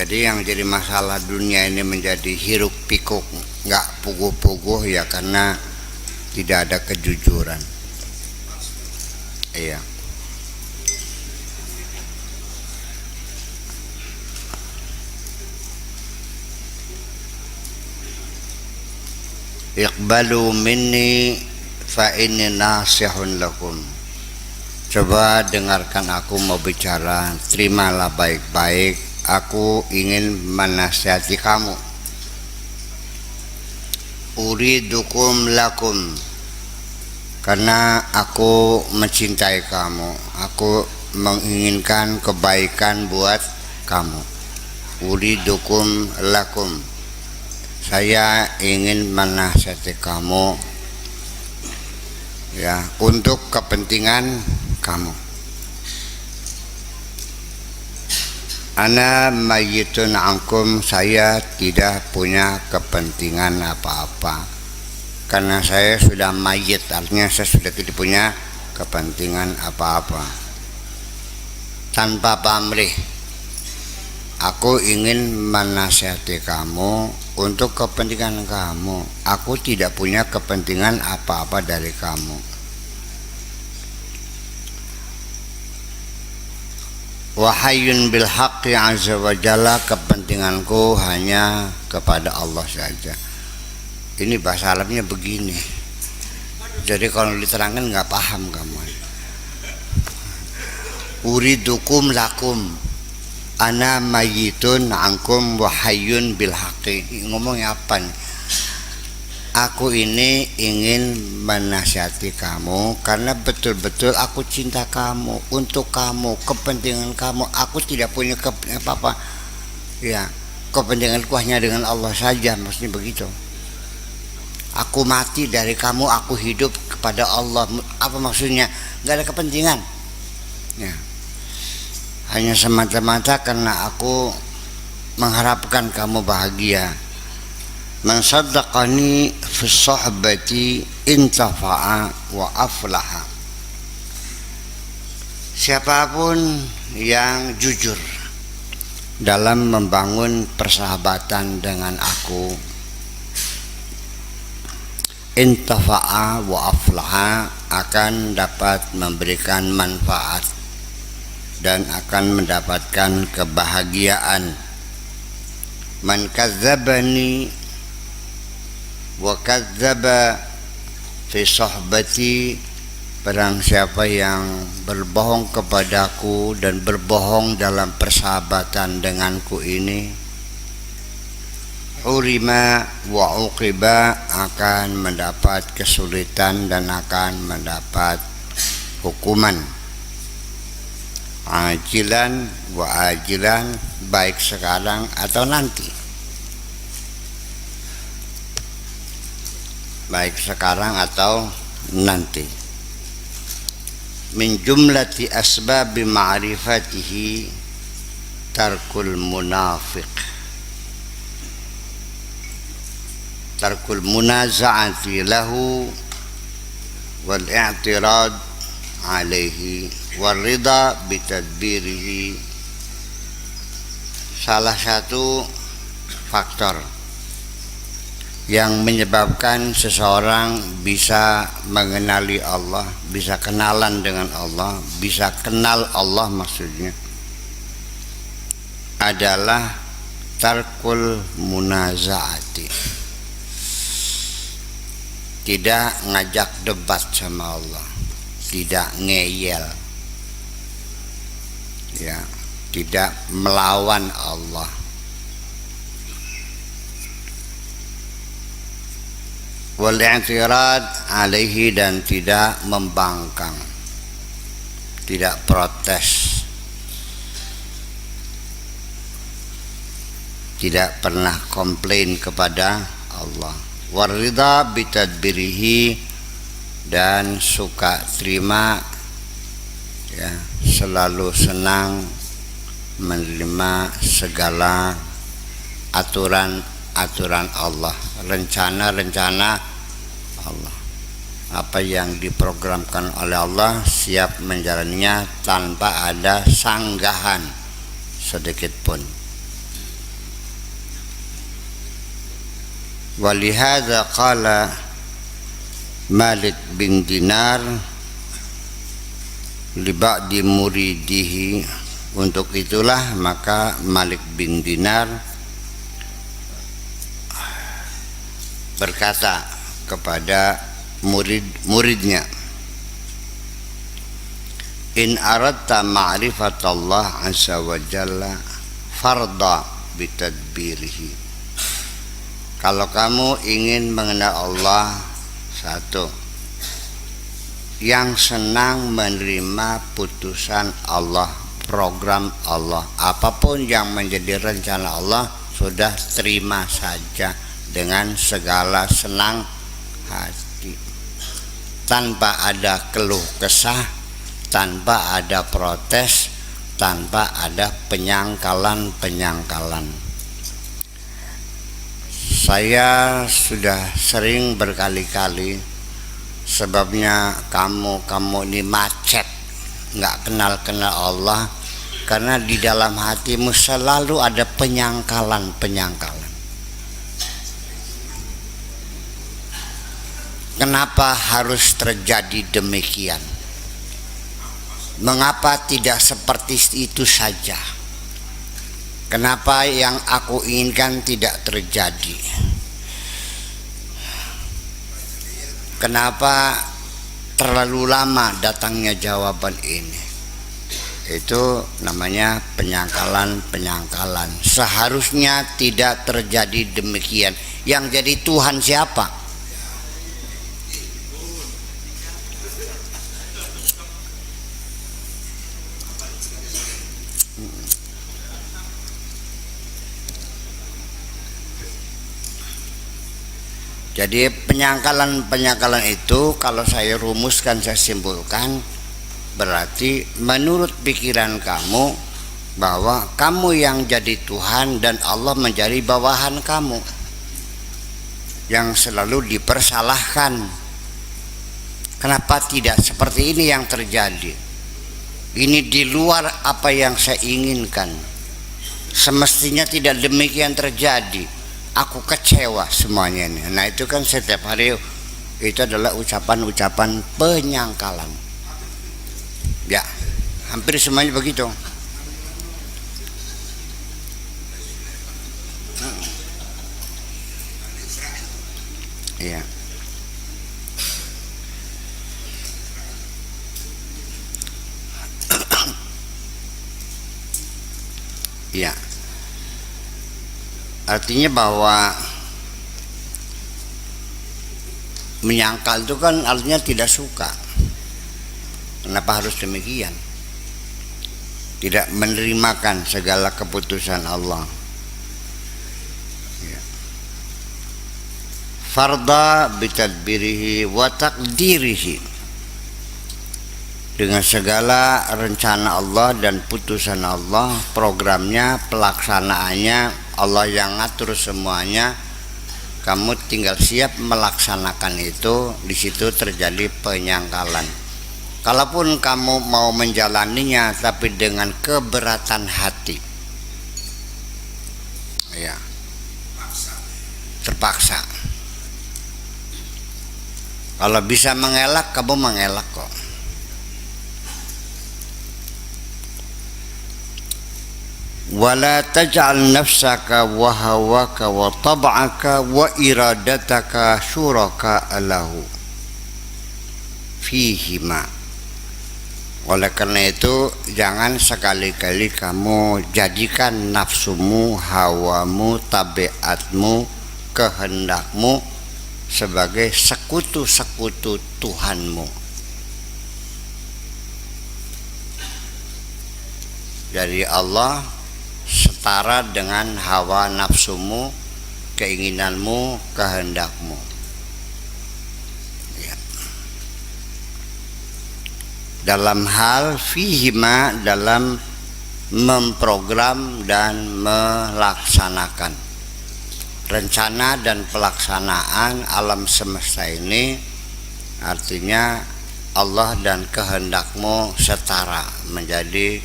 Jadi yang jadi masalah dunia ini menjadi hiruk pikuk, nggak puguh-puguh ya karena tidak ada kejujuran. Iya. Iqbalu minni fa inni nasihun lakum. Coba dengarkan aku mau bicara, terimalah baik-baik. Aku ingin menasihati kamu. Uridukum lakum, karena aku mencintai kamu. Aku menginginkan kebaikan buat kamu. Uridukum lakum, saya ingin menasihati kamu ya untuk kepentingan kamu. Ana mayyitun ankum, saya tidak punya kepentingan apa-apa karena saya sudah mayit, artinya saya sudah tidak punya kepentingan apa-apa. Tanpa pamrih, aku ingin menasihati kamu untuk kepentingan kamu. Aku tidak punya kepentingan apa-apa dari kamu. Wahayyun bil haqqi azza wa jalla, kepentinganku hanya kepada Allah saja. Ini bahasa Arabnya begini. Jadi kalau diterangkan nggak paham kamu. Uridukum lakum, ana mayyitun ankum wahayyun bil haqqi. Ngomongnya apa nih? Aku ini ingin menasihati kamu karena betul-betul aku cinta kamu, untuk kamu, kepentingan kamu. Aku tidak punya apa-apa. Ya, kepentinganku hanya dengan Allah saja, maksudnya begitu. Aku mati dari kamu, aku hidup kepada Allah. Apa maksudnya? Gak ada kepentingan. Ya. Hanya semata-mata karena aku mengharapkan kamu bahagia. Man saddaqani fi sohbati intafa'a wa aflaha. Siapapun yang jujur dalam membangun persahabatan dengan aku, intafa'a wa aflaha, akan dapat memberikan manfaat dan akan mendapatkan kebahagiaan. Man kadzabani wa kadzdzaba fi sohbati, barang siapa yang berbohong kepadaku dan berbohong dalam persahabatan denganku ini, hurima wa uqiba, akan mendapat kesulitan dan akan mendapat hukuman. Ajilan wa ajilan, baik sekarang atau nanti. Baik sekarang atau nanti. Min jumlati asbabi ma'rifatihi tarkul munafiq, tarkul munaza'ati lahu wal i'tirad alaihi wal rida bitadbirihi. Salah satu faktor yang menyebabkan seseorang bisa mengenali Allah, bisa kenalan dengan Allah, bisa kenal Allah maksudnya, adalah tarkul munazaati, tidak ngajak debat sama Allah, tidak ngeyel, ya, tidak melawan Allah. Wal i'tirad alaihi, dan tidak membangkang, tidak protes, tidak pernah komplain kepada Allah. Warida bitadbirihi, dan suka terima, ya, selalu senang menerima segala aturan Allah, rencana Allah. Apa yang diprogramkan oleh Allah siap menjalaninya tanpa ada sanggahan sedikit pun. Walihada qala Malik bin Dinar li ba'di muridihi, untuk itulah maka Malik bin Dinar berkata kepada muridnya, in aradta ma'rifatallah azza wa jalla farda bitadbirihi. Kalau kamu ingin mengenal Allah, satu, yang senang menerima putusan Allah, program Allah, apapun yang menjadi rencana Allah sudah terima saja dengan segala senang hati, tanpa ada keluh kesah, tanpa ada protes, tanpa ada penyangkalan. Saya sudah sering berkali-kali, sebabnya kamu ini macet, nggak kenal Allah, karena di dalam hatimu selalu ada penyangkalan. Kenapa harus terjadi demikian? Mengapa tidak seperti itu saja? Kenapa yang aku inginkan tidak terjadi? Kenapa terlalu lama datangnya jawaban ini? Itu namanya penyangkalan. Seharusnya tidak terjadi demikian. Yang jadi Tuhan siapa? Jadi penyangkalan itu kalau saya rumuskan, saya simpulkan, berarti menurut pikiran kamu bahwa kamu yang jadi Tuhan dan Allah menjadi bawahan kamu yang selalu dipersalahkan. Kenapa tidak seperti ini yang terjadi? Ini di luar apa yang saya inginkan. Semestinya tidak demikian terjadi. Aku kecewa semuanya ini. Nah itu kan setiap hari itu adalah ucapan penyangkalan. Ya, hampir semuanya begitu. Iya. Iya. Artinya bahwa menyangkal itu kan artinya tidak suka. Kenapa harus demikian? Tidak menerimakan segala keputusan Allah. Ya. Farda bitadbirihi wa taqdirihi, dengan segala rencana Allah dan putusan Allah, programnya, pelaksanaannya Allah yang ngatur semuanya. Kamu tinggal siap melaksanakan itu. Di situ terjadi penyangkalan. Kalaupun kamu mau menjalaninya tapi dengan keberatan hati, ya, terpaksa. Kalau bisa mengelak, kamu mengelak kok. Wala taj'al nafsaka wa hawaka wa tab'aka wa iradataka syuraka lahu fihima. Oleh karena itu jangan sekali-kali kamu jadikan nafsumu, hawamu, tabiatmu, kehendakmu sebagai sekutu-sekutu Tuhanmu. Jadi Allah setara dengan hawa nafsumu, keinginanmu, kehendakmu. Ya. Dalam hal fihima, dalam memprogram dan melaksanakan rencana dan pelaksanaan alam semesta ini, artinya Allah dan kehendakmu setara, menjadi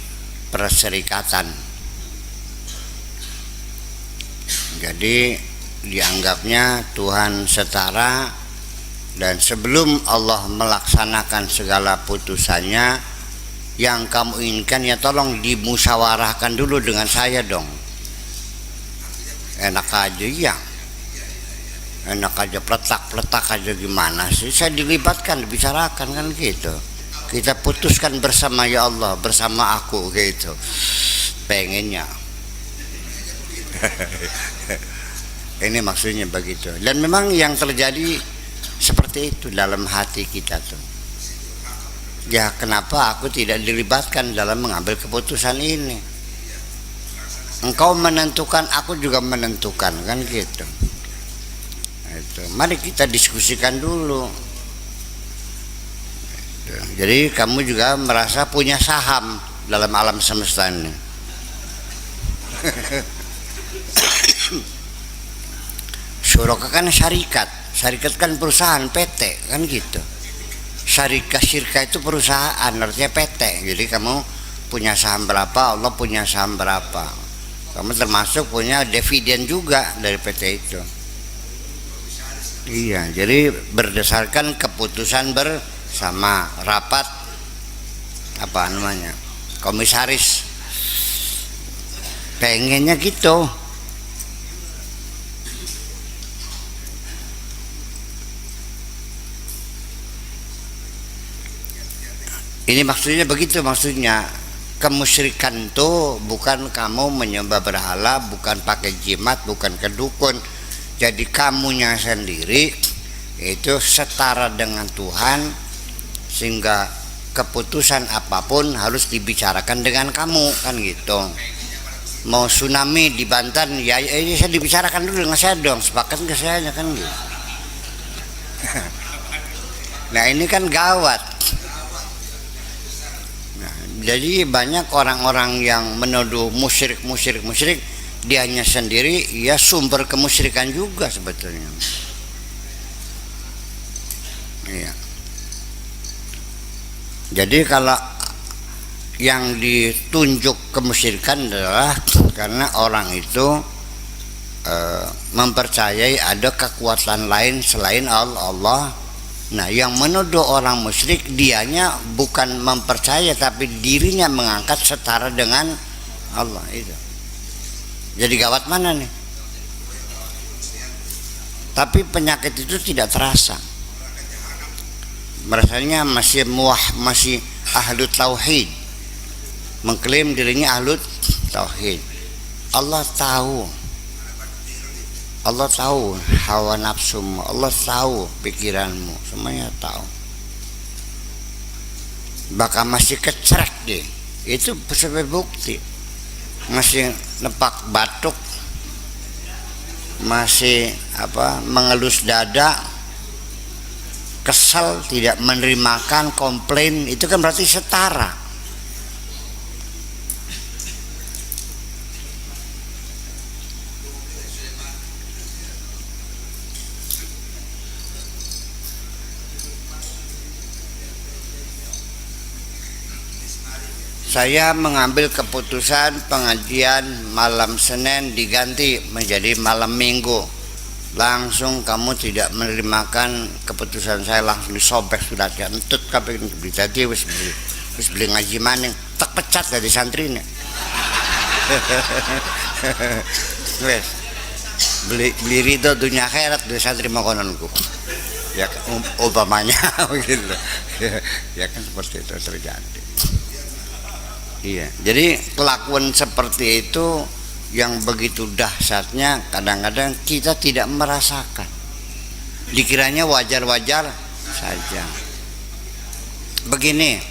perserikatan. Jadi dianggapnya Tuhan setara, dan sebelum Allah melaksanakan segala putusannya yang kamu inginkan ya tolong dimusyawarahkan dulu dengan saya dong. Enak aja ya, enak aja peletak aja, gimana sih saya dilibatkan, dibicarakan kan gitu, kita putuskan bersama ya Allah, bersama aku gitu pengennya. Ini maksudnya begitu, dan memang yang terjadi seperti itu dalam hati kita tuh. Ya kenapa aku tidak dilibatkan dalam mengambil keputusan ini? Engkau menentukan, aku juga menentukan, kan gitu. Itu. Mari kita diskusikan dulu. Itu. Jadi kamu juga merasa punya saham dalam alam semesta ini. Syuraka kan syarikat kan perusahaan PT kan gitu. Syirka itu perusahaan, artinya PT. Jadi kamu punya saham berapa, Allah punya saham berapa. Kamu termasuk punya dividen juga dari PT itu. Iya, jadi berdasarkan keputusan bersama rapat apa namanya, komisaris. Pengennya gitu. Ini maksudnya begitu, maksudnya kemusyrikan itu bukan kamu menyembah berhala, bukan pakai jimat, bukan ke dukun. Jadi kamunya sendiri itu setara dengan Tuhan, sehingga keputusan apapun harus dibicarakan dengan kamu, kan gitu. Mau tsunami di Banten, ya ini saya dibicarakan dulu dengan saya dong, sepakat ke saya kan gitu. Nah ini kan gawat. Jadi banyak orang-orang yang menuduh musyrik, dianya sendiri ya sumber kemusyrikan juga sebetulnya. Iya. Jadi kalau yang ditunjuk kemusyrikan adalah karena orang itu mempercayai ada kekuatan lain selain Allah. Nah, yang menuduh orang musyrik dianya bukan mempercaya, tapi dirinya mengangkat setara dengan Allah itu. Jadi gawat mana nih? Tapi penyakit itu tidak terasa. Merasanya masih ahlu tauhid, mengklaim dirinya ahlu tauhid. Allah tahu hawa nafsumu, Allah tahu pikiranmu, semuanya tahu. Bahkan masih kecrek deh, itu sebagai bukti. Masih nepak batuk, masih mengelus dada, kesal, tidak menerimakan, komplain, itu kan berarti setara. Saya mengambil keputusan pengajian malam Senin diganti menjadi malam Minggu. Langsung kamu tidak menerimakan keputusan saya, langsung disobek sudah entut kabeh jadi wis beli ngaji maning tak pecat dari santrine. Wes beli ridho dunia akhirat dari santri makonanku. Ya umpamanya begitu. Ya kan seperti itu terjadi. Iya, jadi kelakuan seperti itu yang begitu dahsyatnya kadang-kadang kita tidak merasakan. Dikiranya wajar-wajar saja. Begini,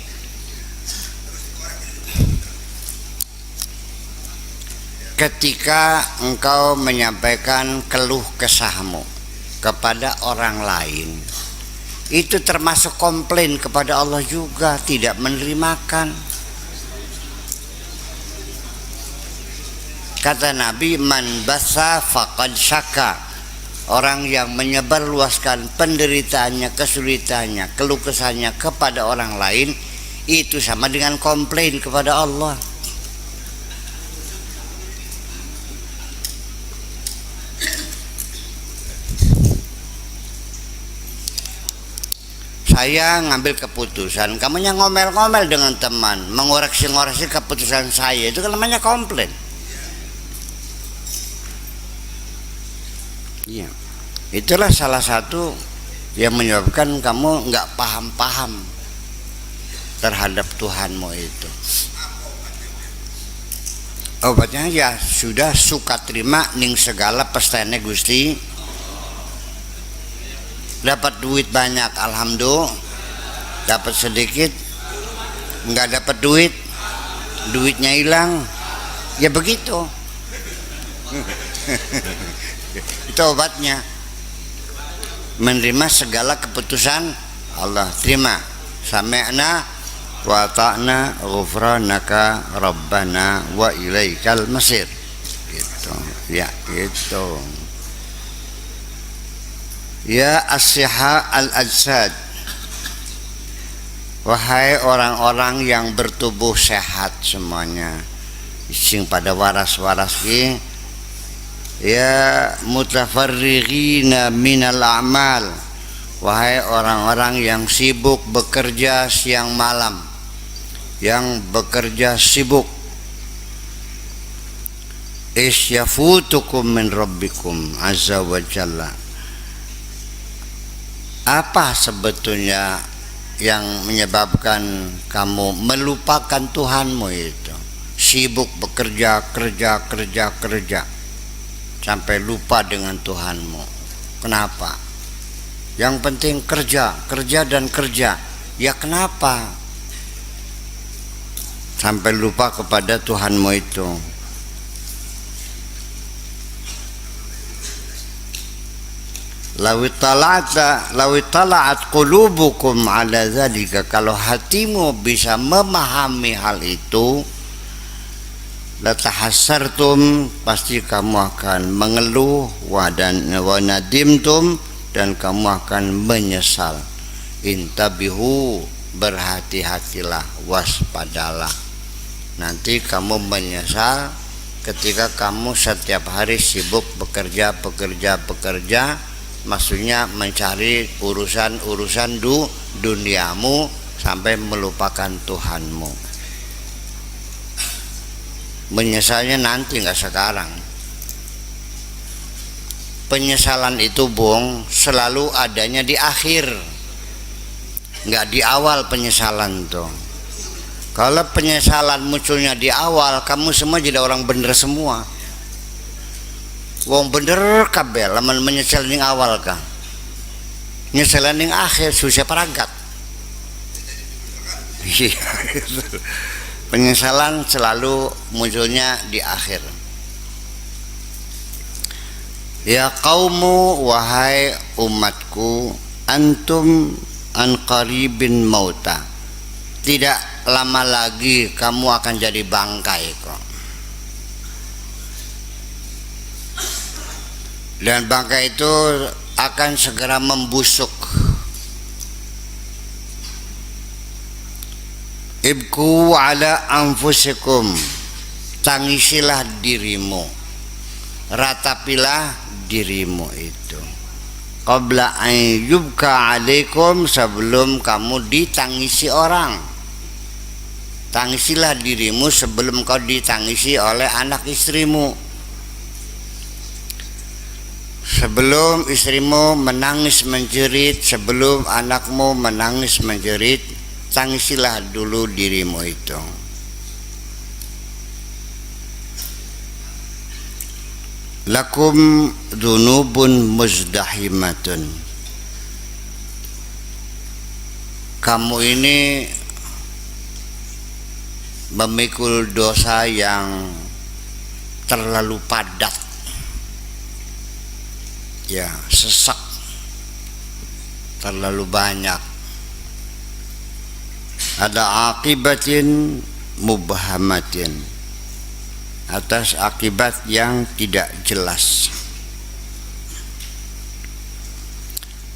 ketika engkau menyampaikan keluh kesahmu kepada orang lain, itu termasuk komplain kepada Allah juga, tidak menerimakan. Kata Nabi, man basa faqad syaka. Orang yang menyebarluaskan penderitaannya, kesulitannya, keluh kesahnya kepada orang lain, itu sama dengan komplain kepada Allah. saya ngambil keputusan, kamunya ngomel-ngomel dengan teman, mengoreksi-ngoreksi keputusan saya, itu kan namanya komplain. Iya. Itulah salah satu yang menyebabkan kamu nggak paham-paham terhadap Tuhanmu itu. Obatnya ya sudah suka terima ning segala pestane Gusti. Dapat duit banyak, alhamdulillah. Dapat sedikit, nggak dapat duit, duitnya hilang, ya begitu. Itu obatnya. Menerima segala keputusan Allah. Terima. Sami'na wa ta'na ghufranaka rabbana wa ilaikal masir. Gitu. Ya, gitu. Ya as-siha al-ajsad. Wahai orang-orang yang bertubuh sehat semuanya, sing pada waras-waras ki. Ya mutafarrighina minal a'mal, wahai orang-orang yang sibuk bekerja siang malam, yang bekerja sibuk. Isyafutukum min rabbikum azza wa jalla. Apa sebetulnya yang menyebabkan kamu melupakan Tuhanmu itu? Sibuk bekerja, kerja sampai lupa dengan Tuhanmu. Kenapa? Yang penting kerja dan kerja. Ya kenapa? Sampai lupa kepada Tuhanmu itu. Lawittala'at qulubukum ala dzalika, kalau hatimu bisa memahami hal itu, latahassartum, pasti kamu akan mengeluh, wa nadimtum, dan kamu akan menyesal. Intabihu, berhati-hatilah, waspadalah. Nanti kamu menyesal ketika kamu setiap hari sibuk bekerja, maksudnya mencari urusan duniamu sampai melupakan Tuhanmu. Menyesalnya nanti, nggak sekarang. Penyesalan itu bung selalu adanya di akhir, nggak di awal penyesalan tuh. Kalau penyesalan munculnya di awal, kamu semua jadi orang bener semua. Wong bener kabel, lamun menyesal ning awal kah? Nyesalan ning akhir susah paragat. Iya. Penyesalan selalu munculnya di akhir. Ya qaumu, wahai umatku, antum an qaribin mauta. Tidak lama lagi kamu akan jadi bangkai kok. Dan bangkai itu akan segera membusuk. Ibku ala anfusikum, tangisilah dirimu, ratapilah dirimu itu. Qabla an yubka alaikum, sebelum kamu ditangisi orang. Tangisilah dirimu sebelum kau ditangisi oleh anak istrimu. Sebelum istrimu menangis menjerit, sebelum anakmu menangis menjerit, tangisilah dulu dirimu itu. Lakum dzunubun muzdahimatun. Kamu ini memikul dosa yang terlalu padat, ya, sesak, terlalu banyak. Ada akibatin mubhamatin, atas akibat yang tidak jelas.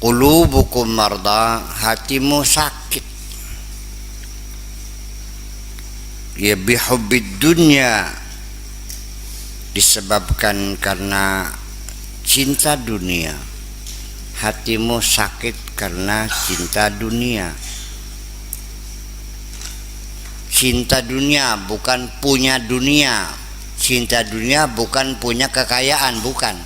Qulubukum marda, hatimu sakit. Ya bihubbid dunya, disebabkan karena cinta dunia. hatimu sakit karena cinta dunia. Cinta dunia bukan punya dunia. Cinta dunia bukan punya kekayaan, bukan.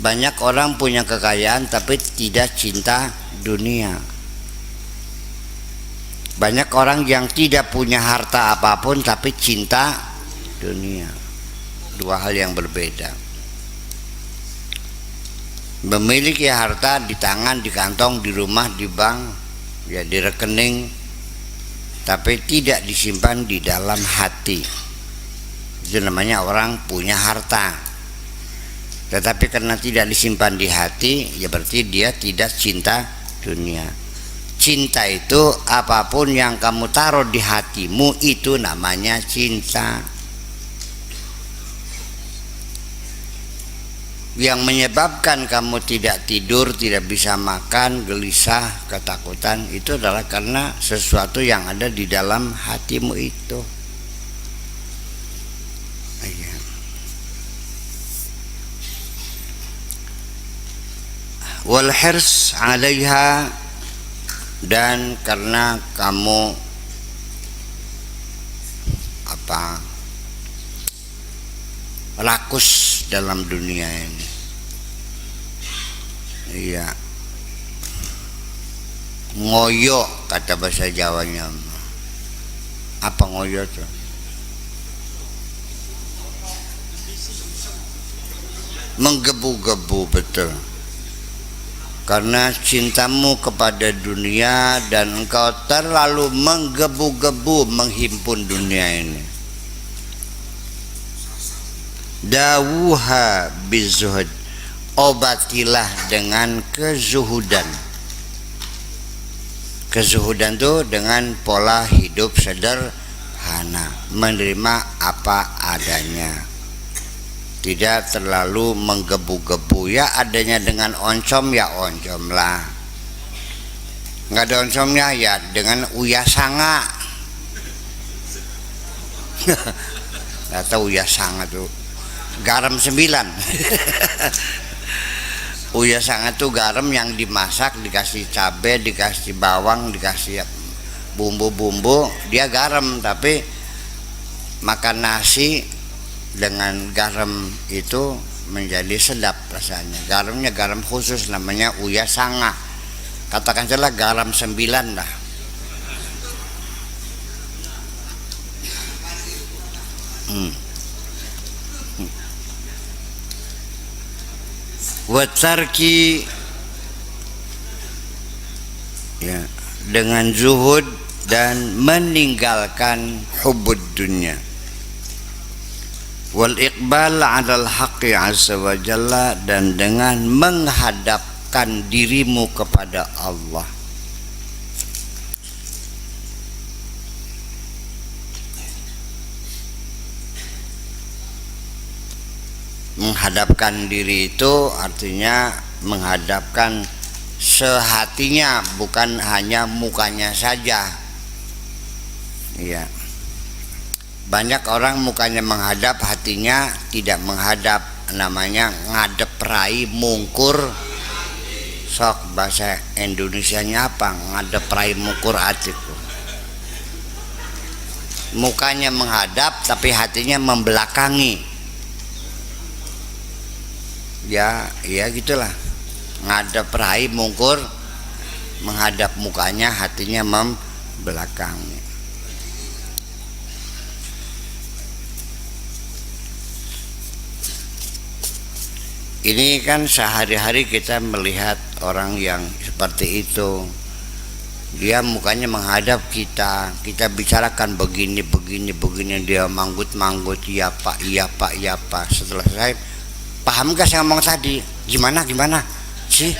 Banyak orang punya kekayaan tapi tidak cinta dunia. Banyak orang yang tidak punya harta apapun tapi cinta dunia. Dua hal yang berbeda. Memiliki harta di tangan, di kantong, di rumah, di bank, ya di rekening, tapi tidak disimpan di dalam hati. Itu namanya orang punya harta. Tetapi karena tidak disimpan di hati, ya berarti dia tidak cinta dunia. Cinta itu apapun yang kamu taruh di hatimu itu namanya cinta. Yang menyebabkan kamu tidak tidur, tidak bisa makan, gelisah, ketakutan, itu adalah karena sesuatu yang ada di dalam hatimu itu. Wal hirs 'alaiha, dan karena kamu rakus dalam dunia ini. Iya. Ngoyo kata bahasa Jawanya. Apa ngoyo tuh? Menggebu-gebu, betul. Karena cintamu kepada dunia dan engkau terlalu menggebu-gebu menghimpun dunia ini. Dawuha bizuhud, obatilah dengan kezuhudan. Kezuhudan itu dengan pola hidup sederhana, menerima apa adanya, tidak terlalu menggebu-gebu. Ya adanya dengan oncom, ya oncom lah. Nggak ada oncomnya, ya dengan uya sanga. Atau uya sanga tuh garam 9. Uya sanga tuh garam yang dimasak, dikasih cabai, dikasih bawang, dikasih bumbu-bumbu, dia garam. Tapi makan nasi dengan garam itu menjadi sedap rasanya. Garamnya garam khusus, namanya uya sanga. Katakan saja garam 9 lah. Watarki, ya, dengan zuhud dan meninggalkan hubud dunia. Wal iqbal 'alal haqqi 'azza wa jalla, dan dengan menghadapkan dirimu kepada Allah. Menghadapkan diri itu artinya menghadapkan sehatinya, bukan hanya mukanya saja. Iya. Banyak orang mukanya menghadap, hatinya tidak menghadap. Namanya ngadep rai mungkur. Sok bahasa Indonesianya apa? Ngadep rai mungkur hatiku. Mukanya menghadap tapi hatinya membelakangi. Ya gitulah. Ngadep rai mungkur, menghadap mukanya, hatinya membelakangi. Ini kan sehari-hari kita melihat orang yang seperti itu. Dia mukanya menghadap kita, kita bicarakan begini, dia manggut-manggut, iya pak. Setelah selesai, paham gak saya ngomong tadi? Gimana sih?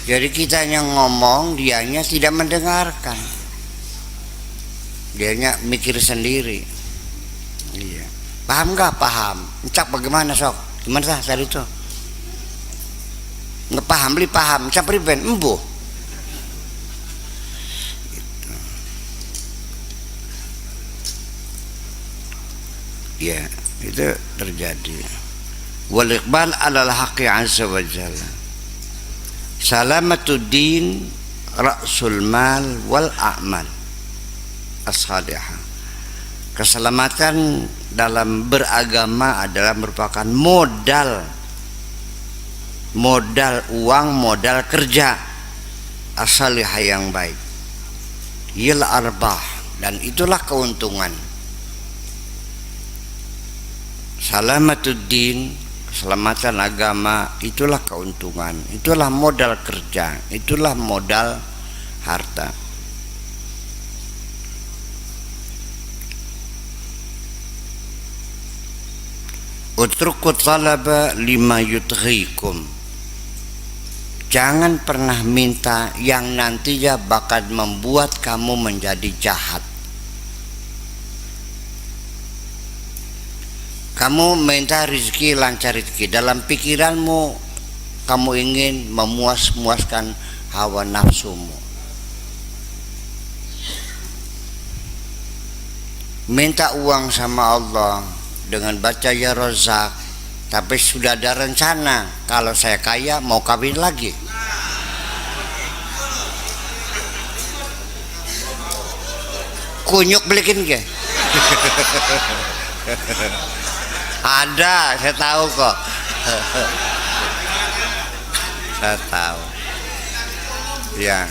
Jadi kita yang ngomong, dianya tidak mendengarkan. Dianya mikir sendiri. Iya. Paham gak? Paham. Cak bagaimana sok? Gimana sah tadi itu? Nggak paham, beli paham. Cak priben, embuh. Gitu. Ya, itu terjadi. wal iqbal 'ala al-haqqi 'azza wa jalla. Salamatud din ra'sul mal wal a'mal as-salihah. Keselamatan dalam beragama adalah merupakan modal uang, modal kerja as-salihah yang baik. Yil arbah, dan itulah keuntungan. Salamatuddin, keselamatan agama, itulah keuntungan, itulah modal kerja, itulah modal harta. Utruku talaba lima yudghikum. Jangan pernah minta yang nantinya bakal membuat kamu menjadi jahat. Kamu minta rezeki, lancar rezeki, dalam pikiranmu kamu ingin memuaskan hawa nafsumu. Minta uang sama Allah dengan baca ya Razak, tapi sudah ada rencana, kalau saya kaya mau kawin lagi. Kunyuk belikin ke? Ada, saya tahu kok. Saya tahu. Ya.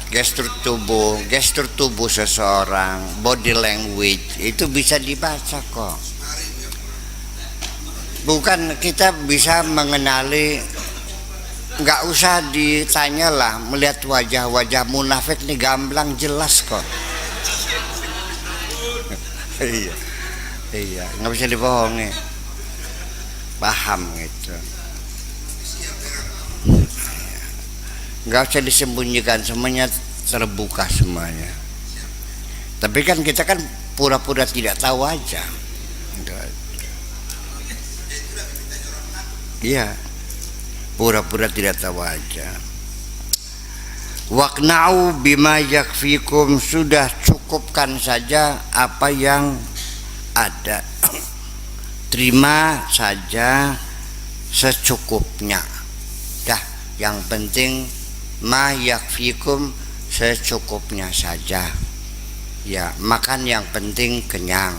Gestur tubuh seseorang, body language itu bisa dibaca kok. Bukan kita bisa mengenali, nggak usah ditanyalah, melihat wajah-wajah munafik nih gamblang jelas kok. Iya, nggak bisa dibohongi, paham gitu. Nggak usah disembunyikan, semuanya terbuka semuanya. Tapi kan kita kan pura-pura tidak tahu aja. Iya, pura-pura tidak tahu aja. Waqna'u bima yakfikum, sudah cukupkan saja apa yang ada. Terima saja secukupnya. Dah, yang penting ma yakfikum, secukupnya saja. Ya, makan yang penting kenyang.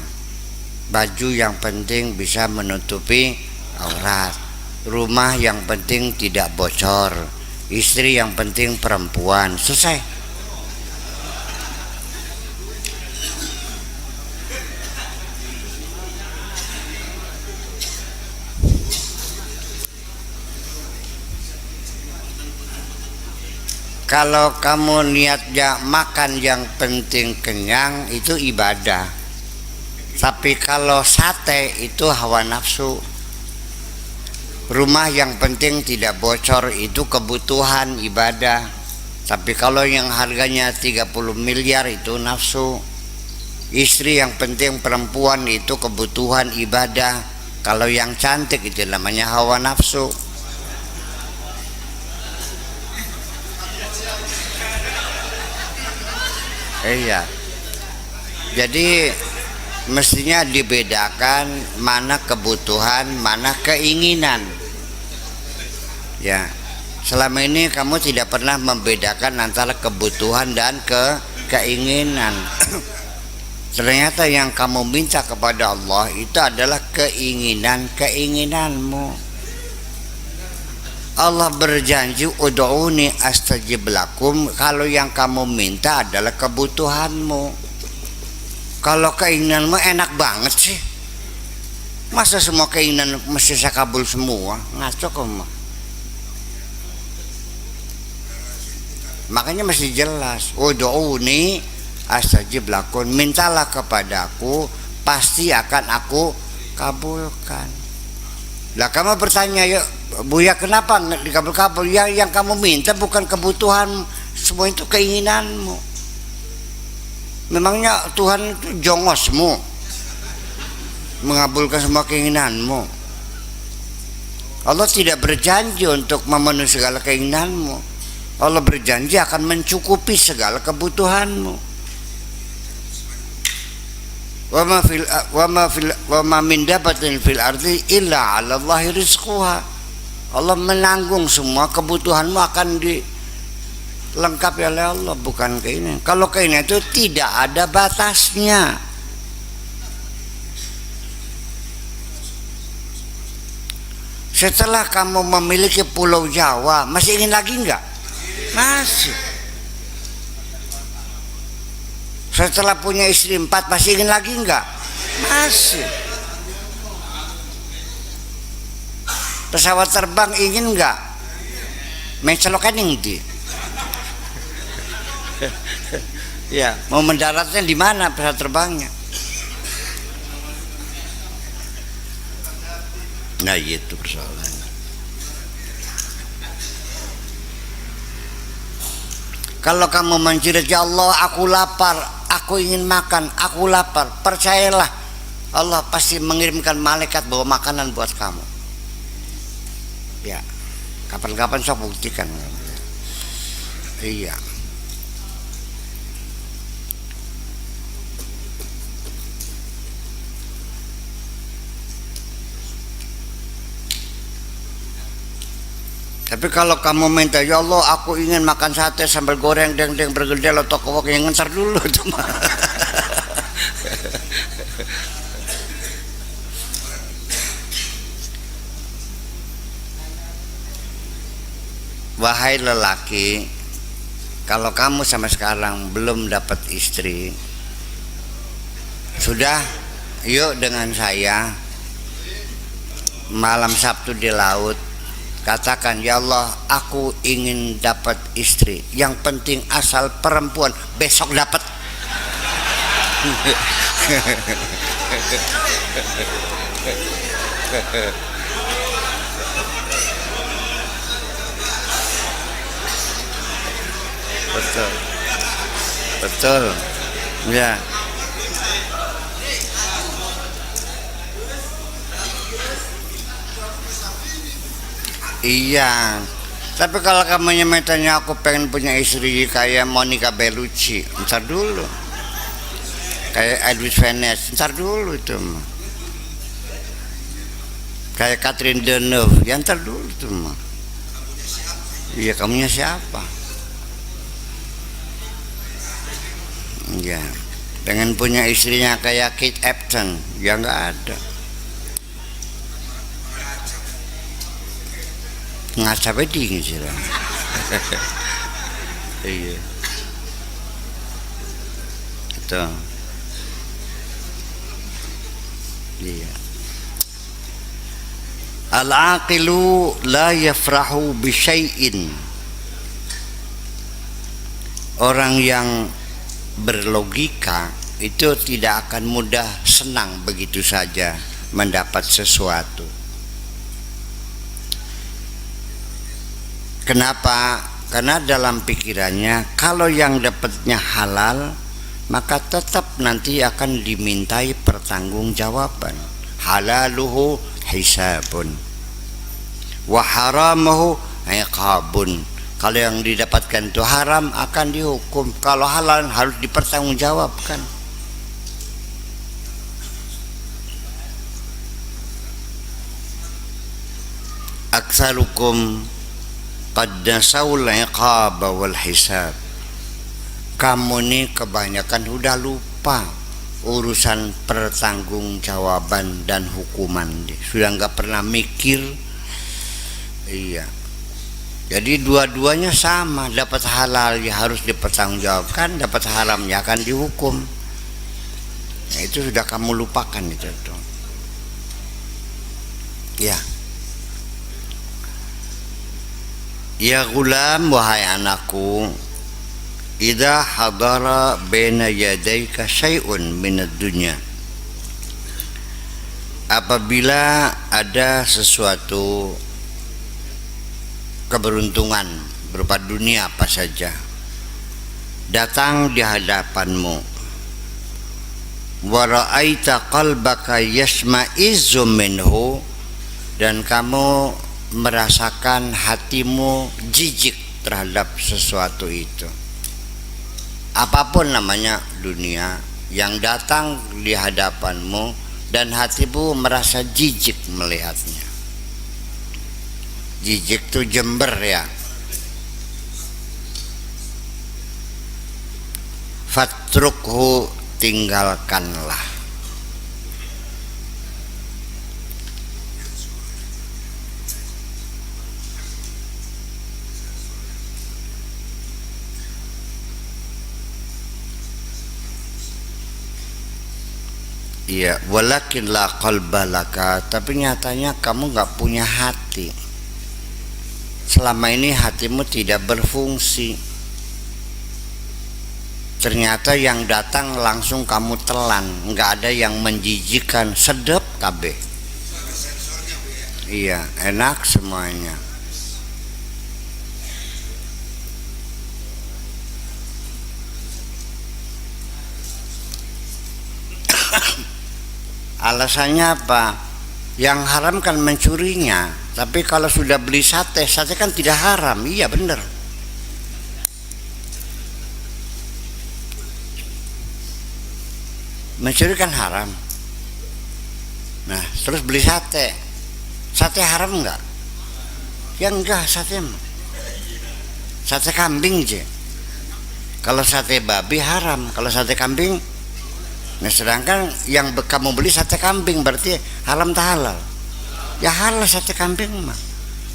Baju yang penting bisa menutupi aurat. Rumah yang penting tidak bocor. Istri yang penting perempuan. Selesai. Kalau kamu niatnya makan yang penting kenyang, itu ibadah. Tapi kalau sate itu hawa nafsu. Rumah yang penting tidak bocor itu kebutuhan ibadah. Tapi kalau yang harganya 30 miliar itu nafsu. Istri yang penting perempuan itu kebutuhan ibadah. Kalau yang cantik itu namanya hawa nafsu. Iya. Jadi mestinya dibedakan mana kebutuhan, mana keinginan. Ya. Selama ini kamu tidak pernah membedakan antara kebutuhan dan keinginan. Ternyata yang kamu minta kepada Allah itu adalah keinginanmu. Allah berjanji ud'uni astajib lakum, kalau yang kamu minta adalah kebutuhanmu. Kalau keinginanmu enak banget sih, masa semua keinginan mesti saya kabul semua? Ngaco kamu. Makanya mesti jelas, ud'uni astajib lakum, mintalah kepadaku, pasti akan aku kabulkan. Lah kamu bertanya, ya Buya kenapa nggak dikabul-kabul? Yang kamu minta bukan kebutuhan, semua itu keinginanmu. Memangnya Tuhan itu jongosmu mengabulkan semua keinginanmu? Allah tidak berjanji untuk memenuhi segala keinginanmu. Allah berjanji akan mencukupi segala kebutuhanmu. wa ma min dabatin fil ardi illa 'ala Allahi rizquha. Allah menanggung semua kebutuhanmu akan dilengkapi oleh Allah, bukan keinginan. Kalau keinginan itu tidak ada batasnya. Setelah kamu memiliki Pulau Jawa, masih ingin lagi enggak? Masih. Setelah punya istri 4, masih ingin lagi enggak? Masih. Pesawat terbang ingin enggak? Mencelokan di. Ya, mau mendaratnya di mana pesawat terbangnya? Nah, itu persoalannya. Kalau kamu menjerit, ya Allah, aku lapar, aku ingin makan, aku lapar, percayalah, Allah pasti mengirimkan malaikat bawa makanan buat kamu. Ya, kapan-kapan sok buktikan. Iya. Tapi kalau kamu minta, ya Allah, aku ingin makan sate sambal goreng deng-deng bergedel atau kowok, yang ngencar dulu cuma. Wahai lelaki, kalau kamu sampai sekarang belum dapat istri, sudah, yuk dengan saya malam Sabtu di laut, katakan, ya Allah, aku ingin dapat istri, yang penting asal perempuan, besok dapat. Betul, betul, ya. Iya, tapi kalau kamu nyatanya aku pengen punya istri kayak Monica Bellucci, ntar dulu. Kayak Edwin Venice, ntar dulu itu mah. Kayak Catherine Deneuve, ya ntar dulu itu mah. Iya, kamunya siapa? Iya, pengen punya istrinya kayak Kate Upton, ya nggak ada. Ngaca beding sih lah. Iya, itu. Iya. Al-aqilu la yafrahu bi syai'in. Orang yang berlogika itu tidak akan mudah senang begitu saja mendapat sesuatu. Kenapa? Karena dalam pikirannya kalau yang dapatnya halal, maka tetap nanti akan dimintai pertanggungjawaban. Halaluhu hisabun wa haramuhu iqabun. Kalau yang didapatkan itu haram akan dihukum, kalau halal harus dipertanggungjawabkan. Aksarukum qad nasawul iqaba wal hisab. Kamu nih kebanyakan udah lupa urusan pertanggungjawaban dan hukuman, sudah nggak pernah mikir. Iya, jadi dua-duanya sama, dapat halal ya harus dipertanggungjawabkan, dapat haram ya akan dihukum. Nah, itu sudah kamu lupakan itu tuh. Ya. Ya gulam, wahai anakku, idza hadara baina yadayka syai'un minad dunya, apabila ada sesuatu keberuntungan berupa dunia apa saja datang di hadapanmu, wa ra'aita qalbaka yasma'izzu minhu, dan kamu merasakan hatimu jijik terhadap sesuatu itu, apapun namanya dunia yang datang di hadapanmu, dan hatimu merasa jijik melihatnya. Jijik tuh jember ya. Fatrukhu, tinggalkanlah. Iya, walakin la qalba laka, tapi nyatanya kamu nggak punya hati. Selama ini hatimu tidak berfungsi. Ternyata yang datang langsung kamu telan, nggak ada yang menjijikan, sedep kabeh. Iya, enak semuanya. Alasannya apa? Yang haram kan mencurinya. Tapi kalau sudah beli sate, sate kan tidak haram. Iya benar. Mencuri kan haram. Nah, terus beli sate. Sate haram enggak? Ya enggak, sate kambing aja. Kalau sate babi haram, kalau sate kambing. Nah, sedangkan yang kamu beli sate kambing berarti haram tak halal? Ya halal sate kambing mah.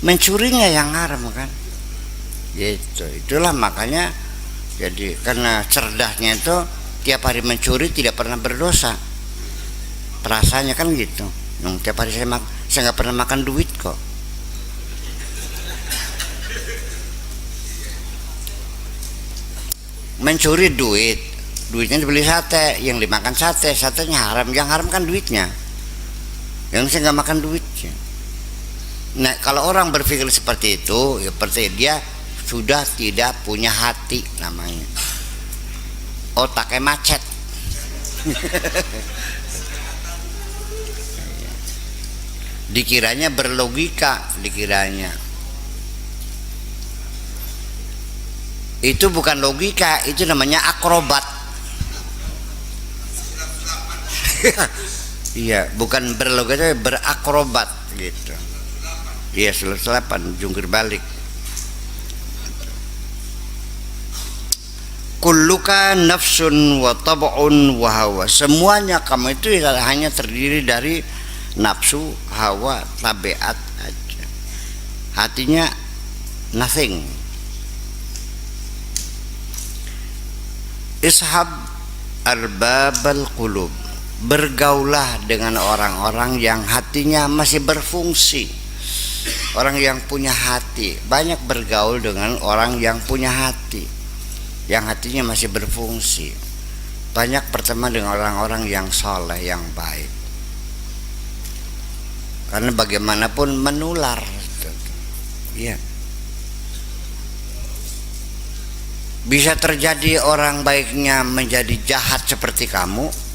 Mencurinya yang haram kan? Gitu. Itulah makanya jadi karena cerdasnya itu tiap hari mencuri tidak pernah berdosa. Perasaannya kan gitu. Tiap hari saya nggak pernah makan duit kok. Mencuri duitnya dibeli sate, yang dimakan satenya haram, yang haram kan duitnya, yang saya nggak makan duitnya. Nah, kalau orang berpikir seperti itu, ya berarti dia sudah tidak punya hati namanya, otaknya macet. Dikiranya berlogika, dikiranya itu bukan logika, itu namanya akrobat. Iya, bukan berlogika, berakrobat gitu. Iya, selap-selapan, jungkir balik. Kulluka nafsun wa tab'un wa hawa. Semuanya kamu itu hanya terdiri dari nafsu, hawa, tabiat aja. Hatinya nothing. Ishab arbabal qulub. Bergaulah dengan orang-orang yang hatinya masih berfungsi, orang yang punya hati. Banyak bergaul dengan orang yang punya hati, yang hatinya masih berfungsi. Banyak berteman dengan orang-orang yang soleh, yang baik, karena bagaimanapun menular. Iya, bisa terjadi orang baiknya menjadi jahat seperti kamu,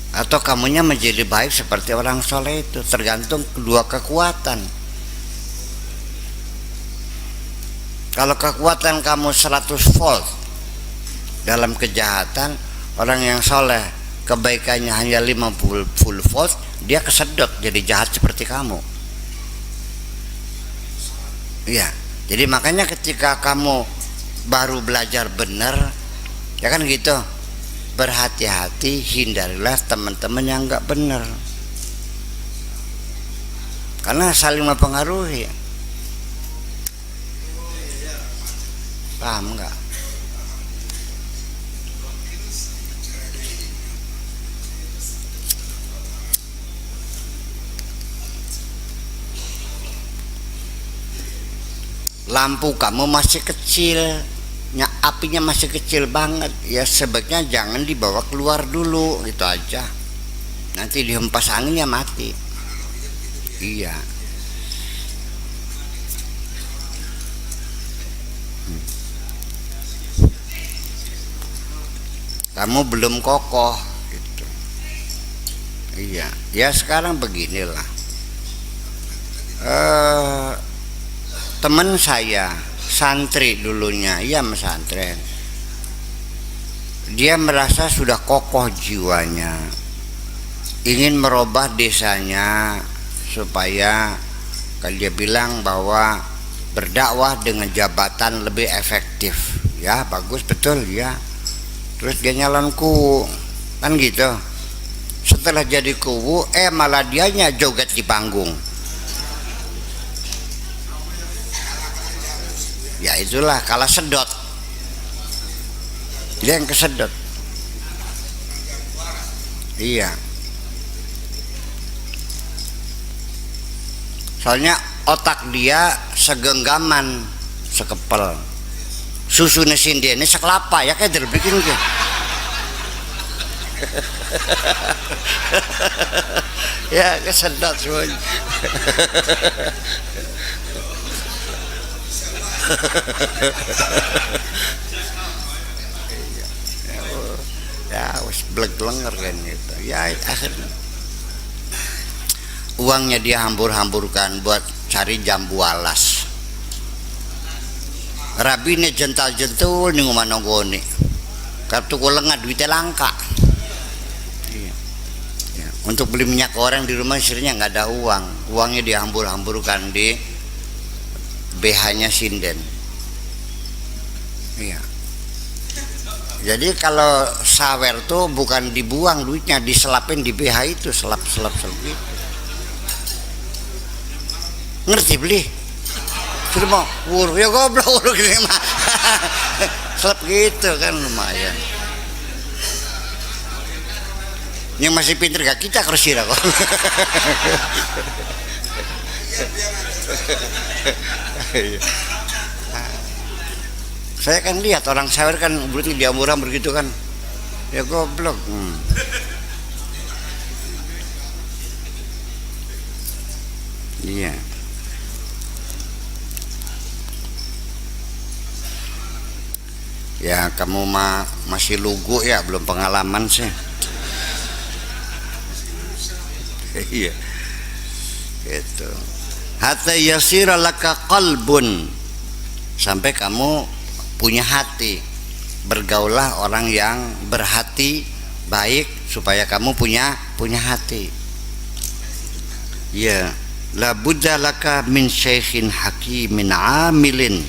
atau kamunya menjadi baik seperti orang soleh itu, tergantung kedua kekuatan. Kalau kekuatan kamu 100 volt dalam kejahatan, orang yang soleh kebaikannya hanya 50 volt, dia kesedot jadi jahat seperti kamu. Iya, jadi makanya ketika kamu baru belajar benar, ya kan gitu, berhati-hati, hindarilah teman-teman yang nggak benar, karena saling mempengaruhi. Paham nggak? Lampu kamu masih kecil, apinya masih kecil banget, ya sebaiknya jangan dibawa keluar dulu, gitu aja. Nanti dihempas anginnya mati. Iya. Kamu belum kokoh, gitu. Iya. Ya sekarang beginilah. Teman saya santri dulunya, ia pesantren, dia merasa sudah kokoh jiwanya, ingin merubah desanya supaya dia bilang bahwa berdakwah dengan jabatan lebih efektif. Ya bagus, betul ya. Terus dia nyalon kuwu kan gitu. Setelah jadi kuwu malah dianya joget di panggung. Ya itulah kalah sedot. Dia yang kesedot. Iya. Soalnya otak dia segenggaman, sekepel. Susunya sindene sekelapa ya kayak terbikin ke. Ya kesedot semuanya. Ya wis bleg-blenger kan gitu. Ya akhirnya uangnya dia hambur-hamburkan buat cari jambu alas. Rabine jental-jentul ning omah nonggone. Kartu kulengan duitnya langka. Iya. Ya, untuk beli minyak goreng di rumah istrinya nggak ada uang. Uangnya dihambur-hamburkan di BH-nya sinden. Iya. Jadi kalau sawer tuh bukan dibuang duitnya, diselapin di BH itu, selap-selap gitu. Ngerti beli? Sudah mau wur ya goblok wur gini mah. Selap gitu kan lumayan. Yang masih pinter gak kita kersira kok. Saya kan lihat orang sawer kan berarti dia murah begitu kan. Ya goblok. Iya. Ya kamu masih lugu ya, belum pengalaman sih. Iya. Gitu. Hatta yasira laka qalbun, sampai kamu punya hati. Bergaulah orang yang berhati baik supaya kamu punya hati. Ya, la budda laka min syaikhin hakimin amilin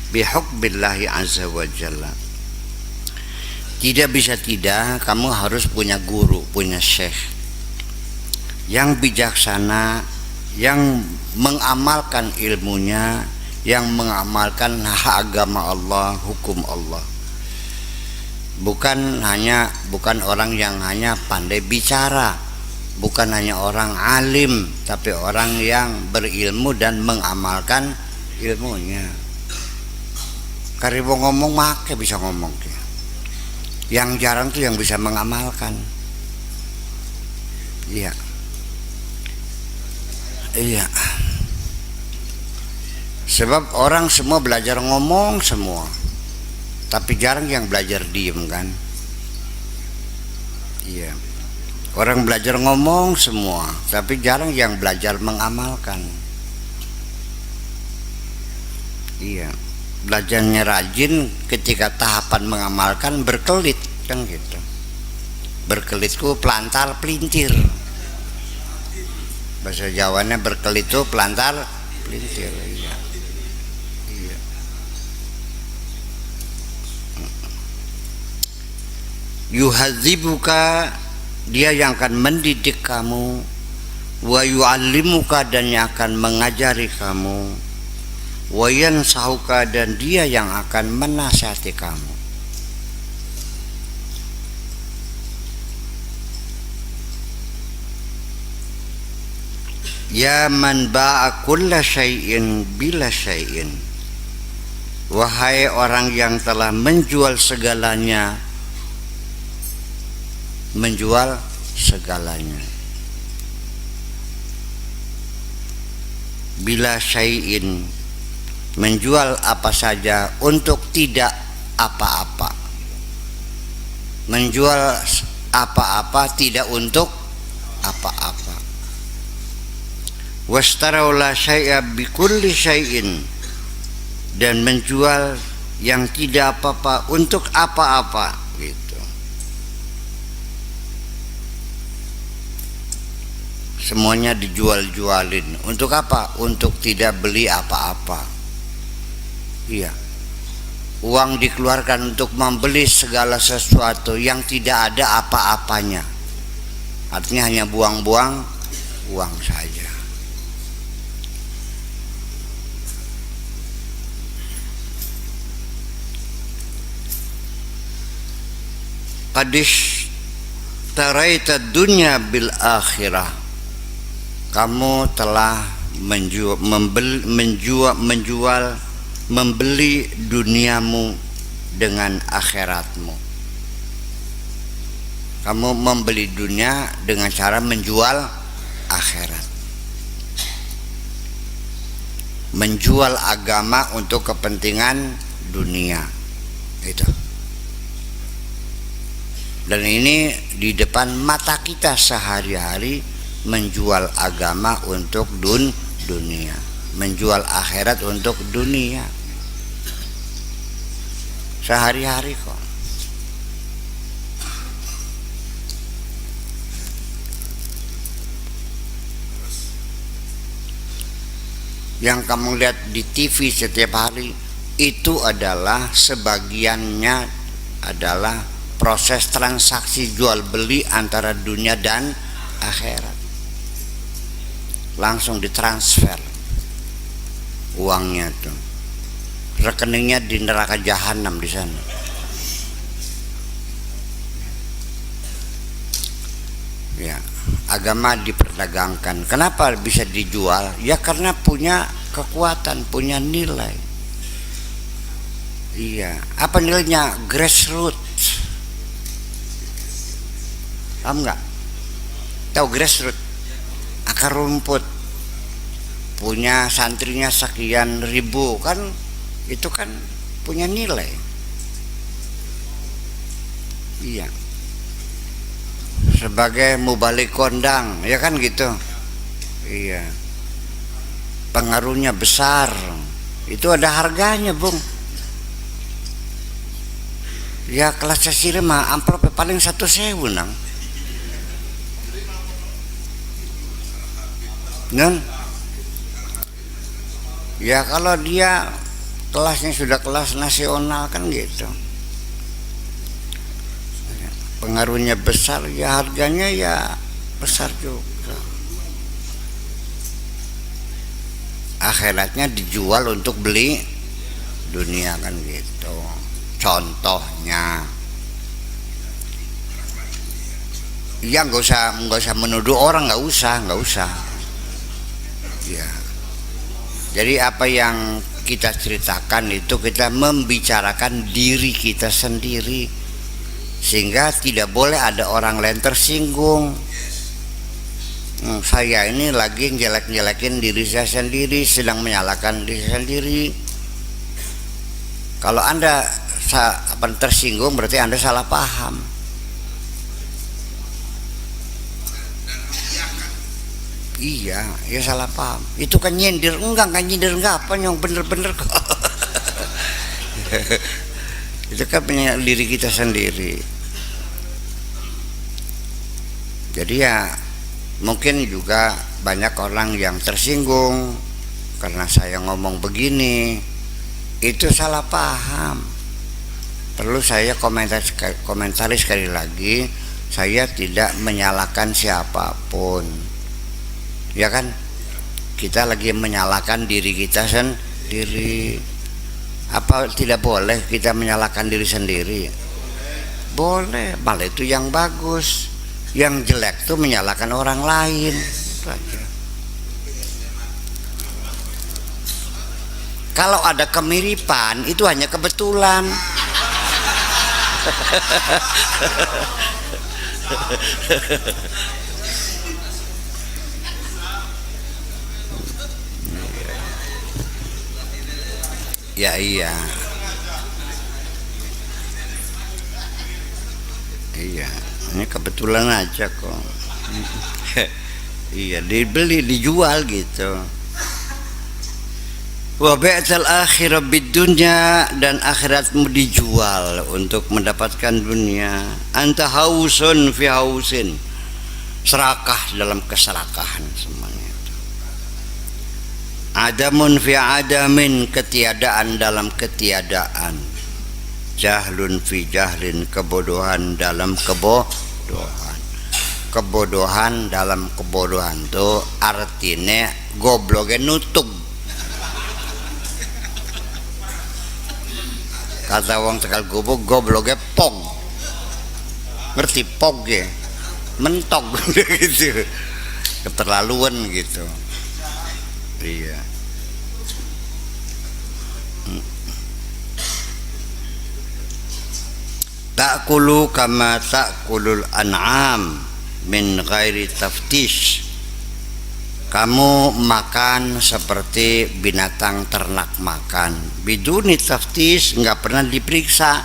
bihubbillahi azza wa jalla. Tidak bisa tidak, kamu harus punya guru, punya syekh yang bijaksana, yang mengamalkan ilmunya, yang mengamalkan agama Allah, hukum Allah. Bukan orang yang hanya pandai bicara, bukan hanya orang alim, tapi orang yang berilmu dan mengamalkan ilmunya. Karibu ngomong make bisa ngomong ke. Yang jarang tuh yang bisa mengamalkan. Iya. Iya. Sebab orang semua belajar ngomong semua, tapi jarang yang belajar diem kan. Iya. Orang belajar ngomong semua, tapi jarang yang belajar mengamalkan. Iya. Belajarnya rajin, ketika tahapan mengamalkan berkelit kan gitu. Berkelitku pelantar pelintir. Bahasa Jawanya berkelit itu pelantar pelintir. Iya. Iya. Yuhadzibuka, dia yang akan mendidik kamu, wa yu'allimuka, dan yang akan mengajari kamu, wa yansahuka, dan dia yang akan menasihati kamu. Ya man ba'a kulla syai'in bila syai'in, wahai orang yang telah menjual segalanya, bila syai'in, menjual apa saja untuk tidak apa-apa, menjual apa-apa tidak untuk apa-apa. Wastaraulah syai'a bikulli syai'in, dan menjual yang tidak apa-apa untuk apa-apa gitu. semuanya dijual-jualin. Untuk apa? Untuk tidak beli apa-apa. Iya. Uang dikeluarkan untuk membeli segala sesuatu yang tidak ada apa-apanya. Artinya hanya buang-buang uang saja. Qadish taraita dunya bil akhirah. Kamu telah membeli duniamu dengan akhiratmu. Kamu membeli dunia dengan cara menjual akhirat. Menjual agama untuk kepentingan dunia. Itu. Dan ini di depan mata kita sehari-hari, menjual agama untuk dunia, menjual akhirat untuk dunia, sehari-hari kok. Yang kamu lihat di TV setiap hari itu adalah sebagiannya adalah proses transaksi jual beli antara dunia dan akhirat. Langsung ditransfer uangnya tuh, rekeningnya di neraka jahanam di sana. Ya, agama diperdagangkan. Kenapa bisa dijual? Ya karena punya kekuatan, punya nilai. Iya, apa nilainya? Grassroots. Paham nggak? Tahu grassroots? Akar rumput. Punya santrinya sekian ribu, kan itu kan punya nilai. Iya. Sebagai mubalik kondang, ya kan gitu. Iya. Pengaruhnya besar. Itu ada harganya, Bung. Ya kelas sesir mah amplopnya paling 1.000 nang. Nun? Ya kalau dia kelasnya sudah kelas nasional kan gitu, pengaruhnya besar, ya harganya ya besar juga. Akhiratnya dijual untuk beli dunia kan gitu. Contohnya, ya nggak usah menuduh orang, nggak usah. Ya. Jadi apa yang kita ceritakan itu kita membicarakan diri kita sendiri, sehingga tidak boleh ada orang lain tersinggung. Saya ini lagi ngelek-ngelekin diri saya sendiri, sedang menyalahkan diri sendiri. Kalau Anda tersinggung berarti Anda salah paham. Iya, ya salah paham. Itu kan nyindir, enggak apa yang bener-bener kok. Itu kan punya diri kita sendiri. Jadi ya mungkin juga banyak orang yang tersinggung karena saya ngomong begini. Itu salah paham. Perlu saya komentari sekali lagi, saya tidak menyalahkan siapapun. Ya kan, kita lagi menyalahkan diri kita sendiri. Apa tidak boleh kita menyalahkan diri sendiri? Boleh, malah itu yang bagus. Yang jelek tuh menyalahkan orang lain. Kalau ada kemiripan itu hanya kebetulan. Ya iya, ini kebetulan aja kok. Iya, dibeli, dijual gitu. Wa bi'tal akhirah bidunya, dan akhiratmu dijual untuk mendapatkan dunia. Anta hausun fi hausin, serakah dalam keserakahan semuanya itu. Adamun fi adamin, ketiadaan dalam ketiadaan. Jahlun fi jahlin, kebodohan dalam kebodohan. Kebodohan dalam kebodohan itu artinya gobloknya nutup. Kata wong Tegal Gubuk, gobloknya pong. Ngerti pong ya? Mentok gitu. Keterlaluan gitu. Iya. Ta'kulu kama ta'kulul an'am min ghairi taftish. Kamu makan seperti binatang ternak makan, biduni taftish, nggak pernah diperiksa,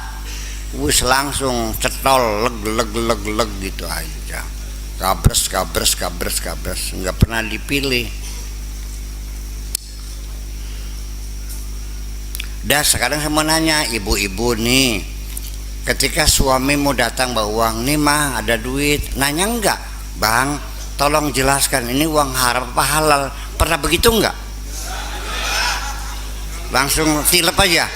wis langsung cetol leg gitu aja, gabres, nggak pernah dipilih. Dan sekarang saya mau nanya ibu-ibu nih, ketika suamimu datang bawa uang nih mah ada duit, nanya enggak, bang tolong jelaskan ini uang haram apa halal, pernah begitu enggak? Langsung tilep aja.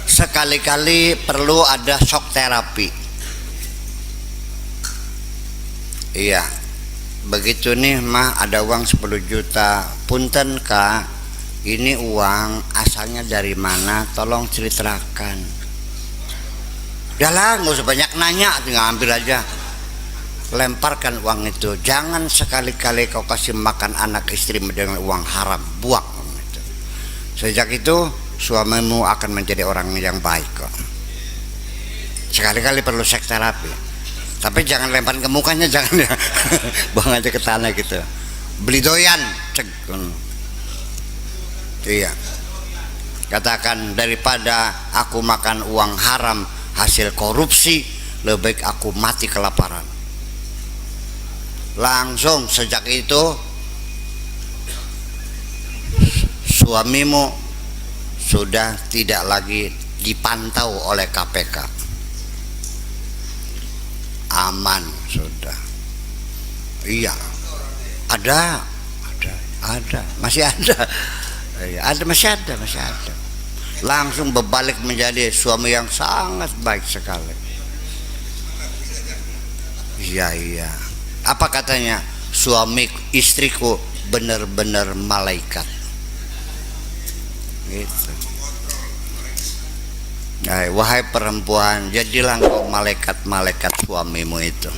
Sekali-kali perlu ada shock terapi. Iya, begitu nih mah ada uang 10 juta, punten kak, ini uang asalnya dari mana, tolong ceritakan. Udah nggak usah banyak nanya, tinggal ambil aja, lemparkan uang itu. Jangan sekali-kali kau kasih makan anak istri dengan uang haram, buang itu. Sejak itu suamimu akan menjadi orang yang baik kok. Sekali-kali perlu seks terapi. Tapi jangan lempar ke mukanya, jangan ya. Buang aja ke tanah gitu. Beli doyan, cek. Iya. Katakan, daripada aku makan uang haram hasil korupsi, lebih baik aku mati kelaparan. Langsung sejak itu suamimu sudah tidak lagi dipantau oleh KPK. Aman sudah. Iya, ada, masih ada. Iya, masih ada. Langsung berbalik menjadi suami yang sangat baik sekali. Iya. Apa katanya? Suami istriku benar-benar malaikat. Gitu. Wahai perempuan, jadilah engkau malaikat-malaikat suamimu itu.